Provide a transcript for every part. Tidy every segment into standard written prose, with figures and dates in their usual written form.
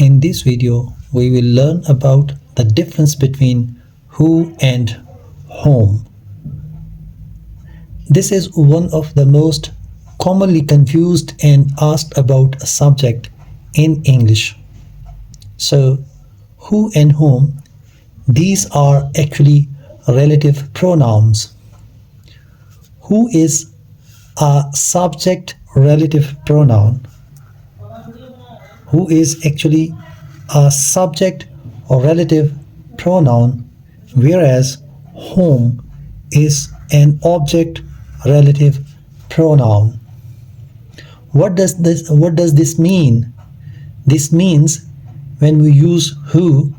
In this video, we will learn about the difference between who and whom. This is one of the most commonly confused and asked about subject in English. So, who and whom, these are actually relative pronouns. Who is a subject relative pronoun? Who is actually a subject or relative pronoun, whereas whom is an object relative pronoun. What does this mean? This means when we use who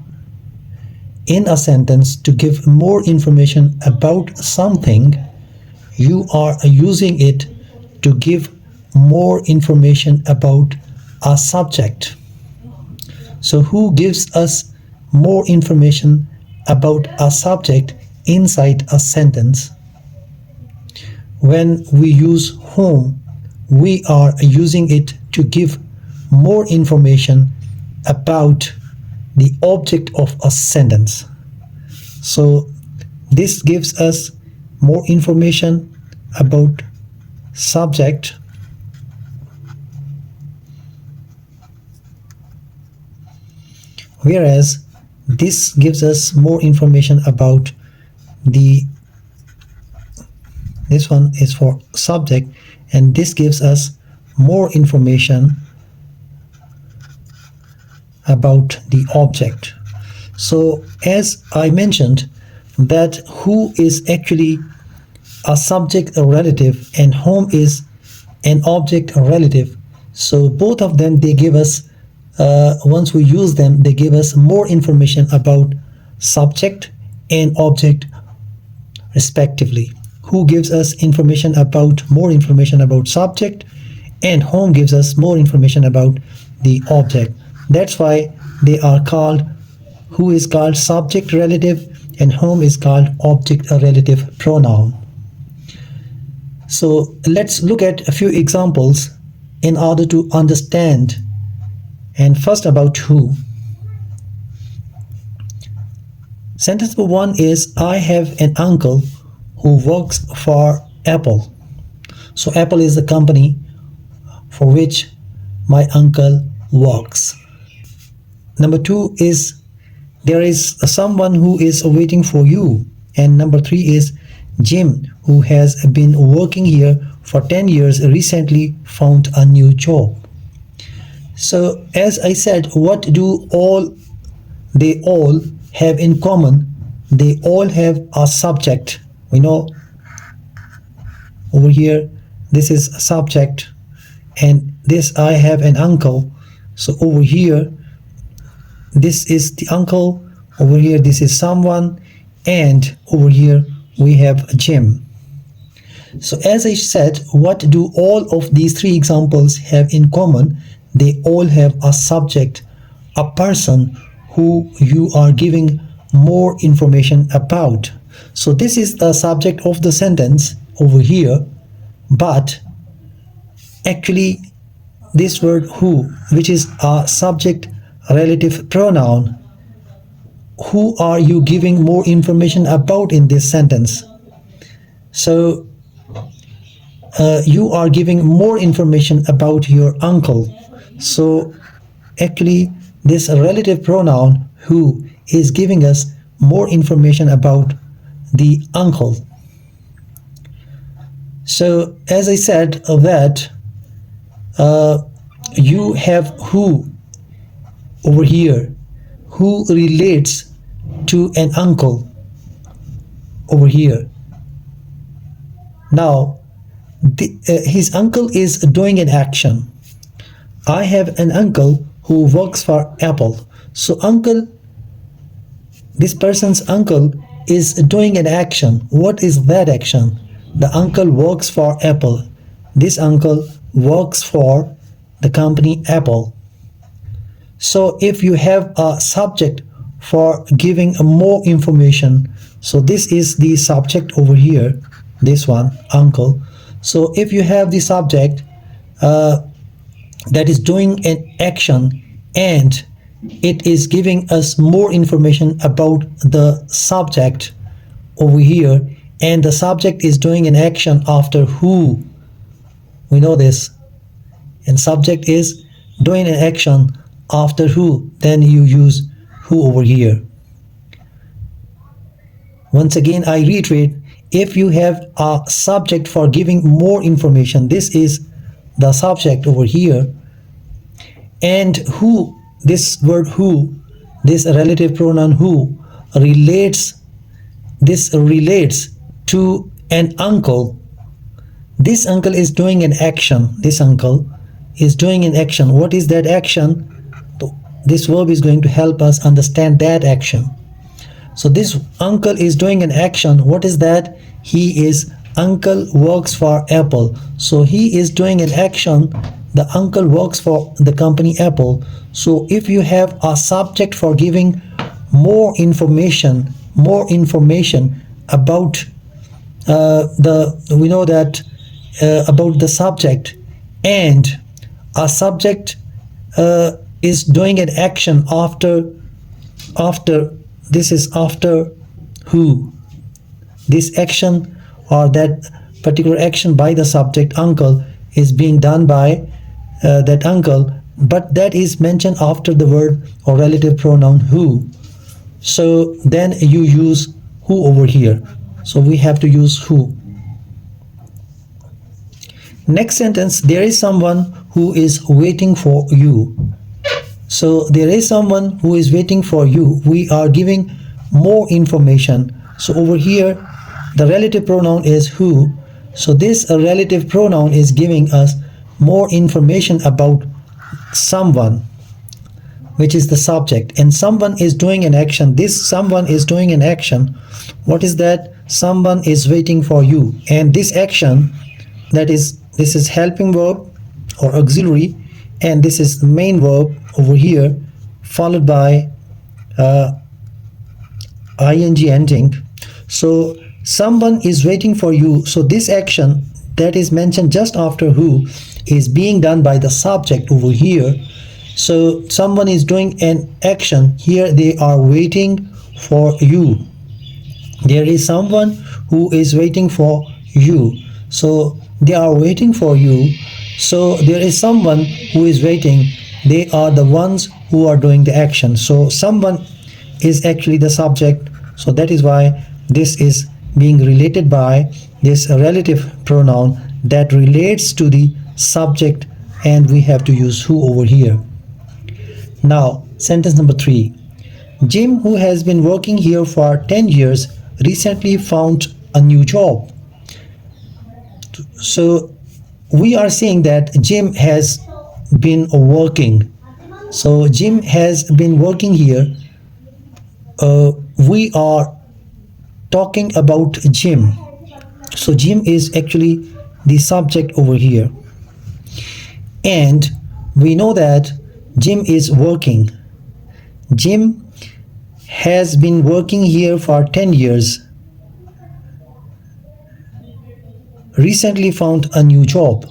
in a sentence to give more information about something, you are using it to give more information about a subject. So who gives us more information about a subject inside a sentence? When we use whom, we are using it to give more information about the object of a sentence. So this gives us more information about subject, whereas this gives us more information about this one is for subject, and this gives us more information about the object. So as I mentioned, that who is actually a subject relative and whom is an object relative. So both of them, they give us once we use them, they give us more information about subject and object respectively. Who gives us more information about subject, and whom gives us more information about the object. That's why they are called, who is called subject relative and whom is called object relative pronoun. So let's look at a few examples in order to understand. And first about who. Sentence number 1 is, I have an uncle who works for Apple. So Apple is the company for which my uncle works. Number 2 is, there is someone who is waiting for you. And number 3 is, Jim, who has been working here for 10 years, recently found a new job. So as I said, what do they all have in common? They all have a subject. We know over here this is a subject, and this, I have an uncle. So over here this is the uncle, over here this is someone, and over here we have Jim. So as I said, what do all of these three examples have in common? They all have a subject, a person who you are giving more information about. So this is the subject of the sentence over here, but actually this word who, which is a subject relative pronoun, who are you giving more information about in this sentence? So you are giving more information about your uncle. So actually this relative pronoun who is giving us more information about the uncle. So as I said that you have who over here, who relates to an uncle over here. Now his uncle is doing an action. I have an uncle who works for Apple. So uncle, this person's uncle is doing an action. What is that action? The uncle works for Apple. This uncle works for the company Apple. So if you have a subject for giving more information, so this is the subject over here, this one, uncle. So if you have the subject that is doing an action and it is giving us more information about the subject over here, and the subject is doing an action after who. We know this, and subject is doing an action after who, then you use who over here. Once again, I reiterate, if you have a subject for giving more information, this is the subject over here, and who, this word who, this relative pronoun who relates, this relates to an uncle. This uncle is doing an action. This uncle is doing an action. What is that action? This verb is going to help us understand that action. So this uncle is doing an action. What is that? He is, uncle works for Apple. So he is doing an action. The uncle works for the company Apple. So if you have a subject for giving more information about we know that about the subject, and a subject is doing an action after this is after who. This action or that particular action by the subject uncle is being done by that uncle, but that is mentioned after the word or relative pronoun who. So then you use who over here. So we have to use who. Next sentence, there is someone who is waiting for you. So there is someone who is waiting for you. We are giving more information. So over here, the relative pronoun is who. So this relative pronoun is giving us more information about someone, which is the subject, and someone is doing an action. This someone is doing an action. What is that? Someone is waiting for you, and this action, that is, this is helping verb or auxiliary, and this is the main verb over here, followed by ing ending. So someone is waiting for you. So this action that is mentioned just after who is being done by the subject over here. So someone is doing an action here. They are waiting for you. There is someone who is waiting for you. So they are waiting for you. So there is someone who is waiting. They are the ones who are doing the action. So someone is actually the subject. So that is why this is being related by this relative pronoun that relates to the subject, and we have to use who over here. Now, sentence number 3. Jim, who has been working here for 10 years, recently found a new job. So we are saying that Jim has been working. So Jim has been working here. We are talking about Jim. So Jim is actually the subject over here. And we know that Jim is working. Jim has been working here for 10 years. Recently found a new job.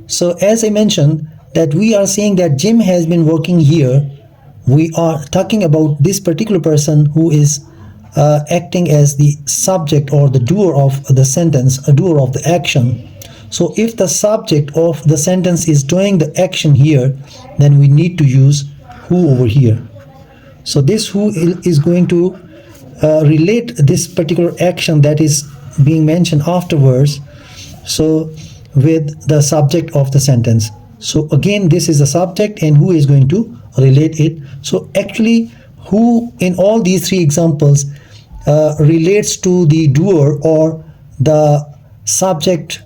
So as I mentioned that we are saying that Jim has been working here, we are talking about this particular person who is acting as the subject or the doer of the sentence, a doer of the action. So if the subject of the sentence is doing the action here, then we need to use who over here. So this who is going to relate this particular action that is being mentioned afterwards, so with the subject of the sentence. So again, this is the subject and who is going to relate it. So actually who in all these three examples relates to the doer or the subject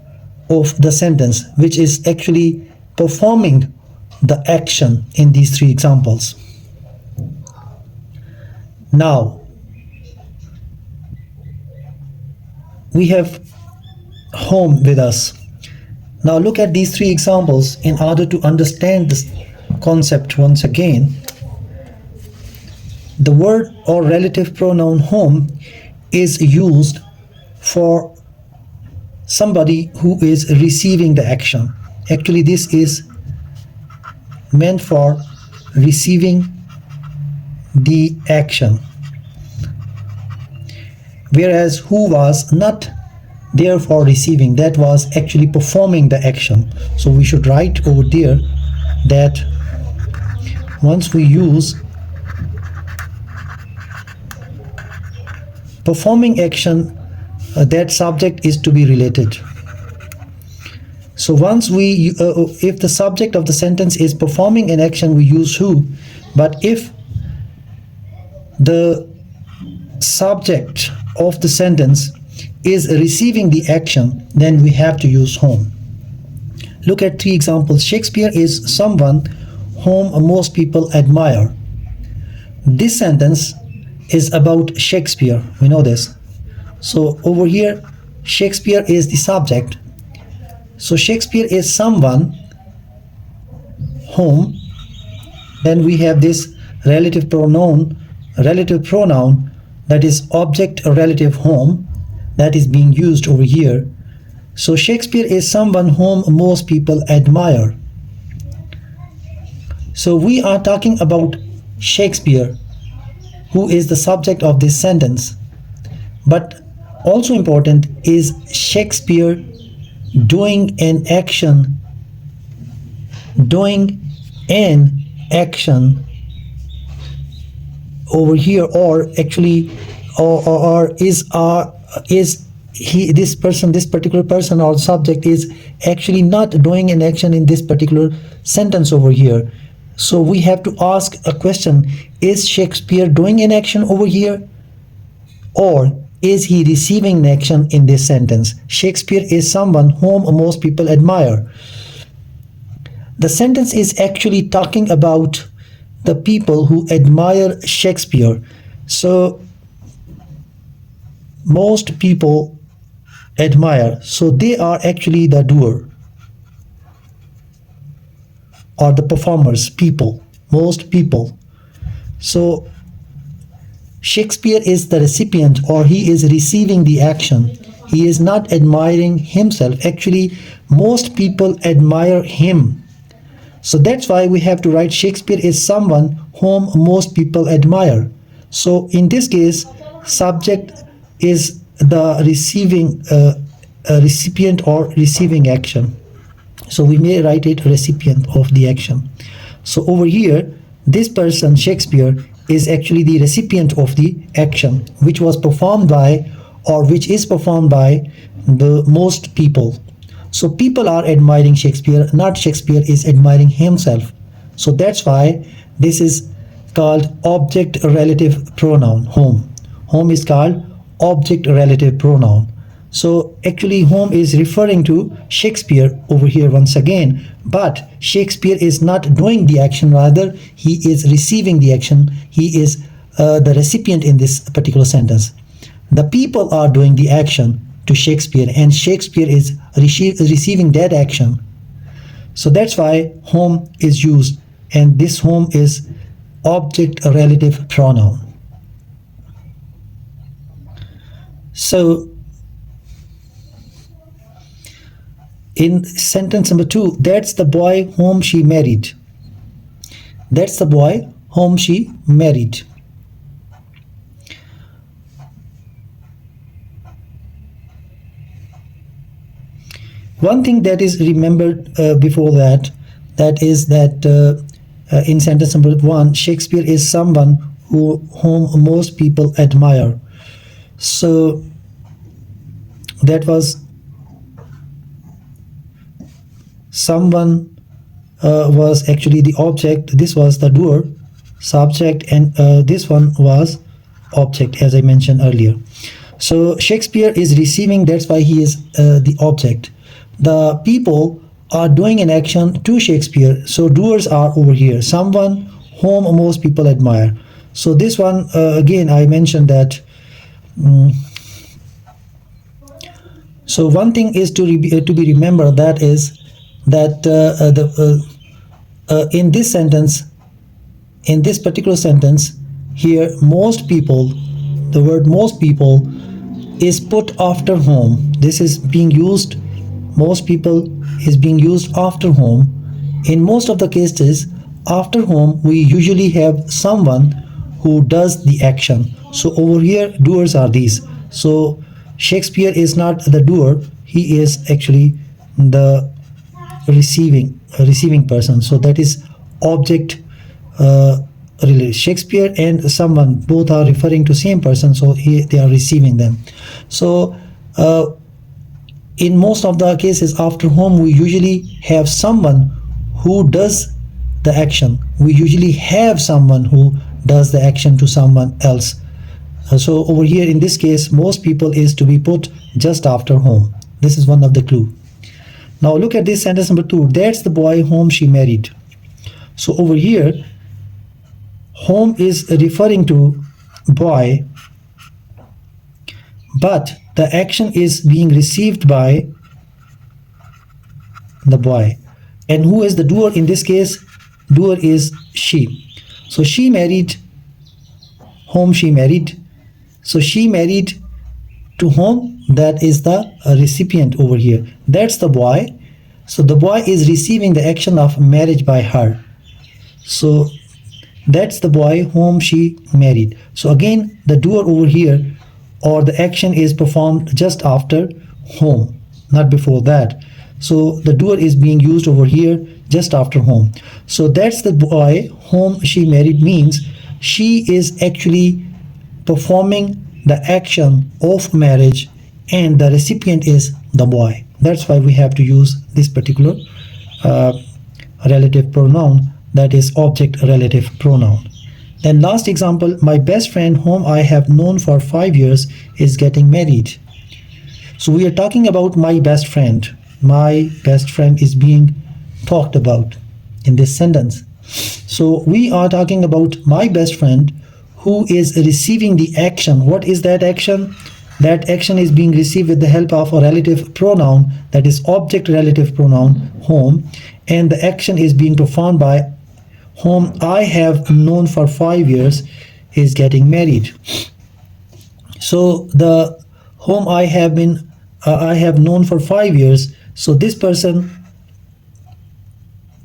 of the sentence, which is actually performing the action in these three examples. Now we have home with us. Now look at these three examples in order to understand this concept once again. The word or relative pronoun home is used for somebody who is receiving the action. Actually, this is meant for receiving the action, whereas who was not there for receiving, that was actually performing the action. So we should write over there that once we use performing action, that subject is to be related. So once we if the subject of the sentence is performing an action, we use who, but if the subject of the sentence is receiving the action, then we have to use whom. Look at 3 examples. Shakespeare is someone whom most people admire. This sentence is about Shakespeare, we know this. So over here, Shakespeare is the subject. So Shakespeare is someone whom, then we have this relative pronoun that is object relative whom, that is being used over here. So Shakespeare is someone whom most people admire. So we are talking about Shakespeare, who is the subject of this sentence. But also important is Shakespeare doing an action over here, or actually or is he, this particular person or subject is actually not doing an action in this particular sentence over here. So we have to ask a question: is Shakespeare doing an action over here, or is he receiving an action in this sentence? Shakespeare is someone whom most people admire. The sentence is actually talking about the people who admire Shakespeare. So most people admire, so they are actually the doer or the performers, people, most people. So Shakespeare is the recipient, or he is receiving the action. He is not admiring himself. Actually, most people admire him. So that's why we have to write Shakespeare is someone whom most people admire. So in this case, subject is the receiving recipient or receiving action. So we may write it recipient of the action. So over here, this person, Shakespeare, is actually the recipient of the action, which was performed by, or which is performed by, the most people. So people are admiring Shakespeare, not Shakespeare is admiring himself. So that's why this is called object relative pronoun, whom. Whom is called object relative pronoun. So actually whom is referring to Shakespeare over here once again, but Shakespeare is not doing the action, rather he is receiving the action. He is the recipient in this particular sentence. The people are doing the action to Shakespeare, and Shakespeare is receiving that action. So that's why whom is used, and this whom is object relative pronoun. So in sentence number 2, that's the boy whom she married. That's the boy whom she married. One thing that is remembered before that is that in sentence number 1, Shakespeare is someone whom most people admire. So that was someone was actually the object, this was the doer, subject, and this one was object, as I mentioned earlier. So Shakespeare is receiving, that's why he is the object. The people are doing an action to Shakespeare, so doers are over here, someone whom most people admire. So this one again I mentioned that so one thing is to be remembered, that is that in this sentence, in this particular sentence here, most people, the word most people is put after whom. This is being used, most people is being used after whom. In most of the cases, after whom we usually have someone who does the action. So over here doers are these. So Shakespeare is not the doer, he is actually the receiving person. So that is object related. Shakespeare and someone both are referring to same person, so they are receiving them. So in most of the cases after whom we usually have someone who does the action. We usually have someone who does the action to someone else. So over here in this case most people is to be put just after whom. This is one of the clue. Now look at this sentence number 2. That's the boy whom she married. So over here whom is referring to boy, but the action is being received by the boy. And who is the doer in this case? Doer is she. So she married whom she married. So she married to whom? That is the recipient over here. That's the boy. So the boy is receiving the action of marriage by her. So that's the boy whom she married. So again the doer over here or the action is performed just after whom, not before that. So the doer is being used over here just after whom. So that's the boy whom she married means she is actually performing the action of marriage and the recipient is the boy. That's why we have to use this particular relative pronoun, that is object relative pronoun. Then last example, my best friend whom I have known for 5 years is getting married. So we are talking about my best friend. My best friend is being talked about in this sentence. So we are talking about my best friend who is receiving the action. What is that action? That action is being received with the help of a relative pronoun, that is object relative pronoun whom, and the action is being performed by whom I have known for 5 years is getting married. So the whom I have known for 5 years, so this person,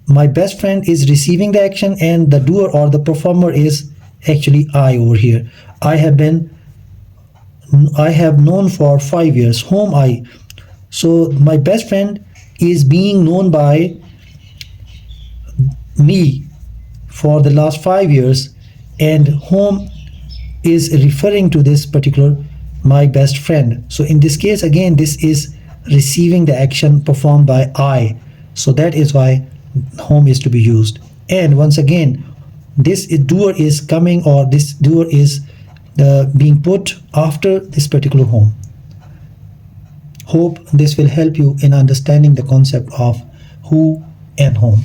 my best friend, is receiving the action and the doer or the performer is actually I over here. I have known for 5 years whom I. So my best friend is being known by me for the last 5 years, and whom is referring to this particular my best friend. So in this case again this is receiving the action performed by I. So that is why whom is to be used. And once again this doer is coming, or this doer is being put after this particular whom. Hope this will help you in understanding the concept of who and whom.